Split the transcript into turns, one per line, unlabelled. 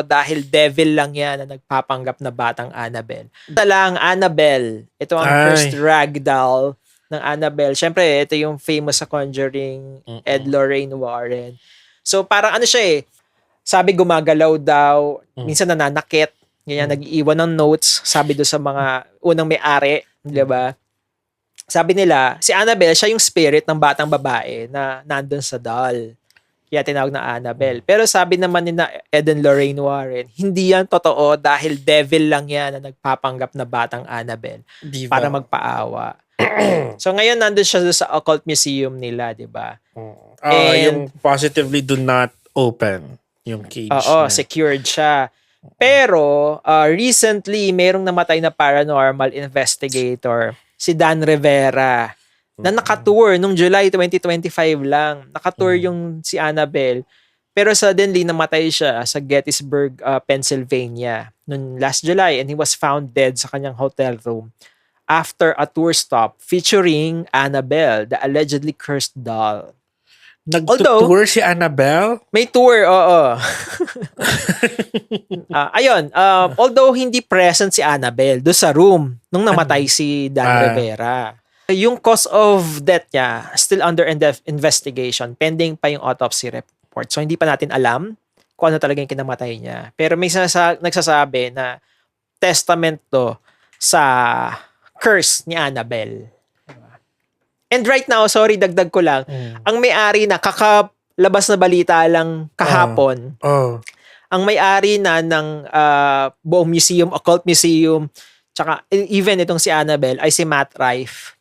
dahil devil lang yan na nagpapanggap na batang Annabelle. Ito lang, Annabelle. Ito ang cursed ragdoll ng Annabelle. Siyempre, ito yung famous sa Conjuring, Ed Lorraine Warren. So, parang ano siya sabi gumagalaw daw, minsan nananakit, ganyan, nag-iiwan ng notes, sabi do sa mga unang may-ari, di ba? Sabi nila, si Annabelle, siya yung spirit ng batang babae na nandun sa doll. Kaya tinawag na Annabelle. Pero sabi naman ni na Ed and Lorraine Warren, hindi yan totoo dahil devil lang yan na nagpapanggap na batang Annabelle para magpaawa. So ngayon nandun siya sa occult museum nila, di ba?
Yung positively do not open yung cage.
Oo, secured siya. Pero recently, mayroong namatay na paranormal investigator, si Dan Rivera, na nakatour nung July 2025 lang. Nakatour yung si Annabelle. Pero suddenly, namatay siya sa Gettysburg, Pennsylvania noong last July, and he was found dead sa kanyang hotel room after a tour stop featuring Annabelle, the allegedly cursed doll.
Nag-tour si Annabelle?
May tour, oo. Ayun, although hindi present si Annabelle do sa room nung namatay si Dan Rivera. Yung cause of death niya still under investigation. Pending pa yung autopsy report. So, hindi pa natin alam kung ano talaga yung kinamatay niya. Pero may nagsasabi na testament to sa curse ni Annabelle. And right now, sorry, dagdag ko lang, ang may-ari na kakalabas na balita lang kahapon, ang may-ari na ng buong museum, occult museum, tsaka even itong si Annabelle ay si Matt Rife.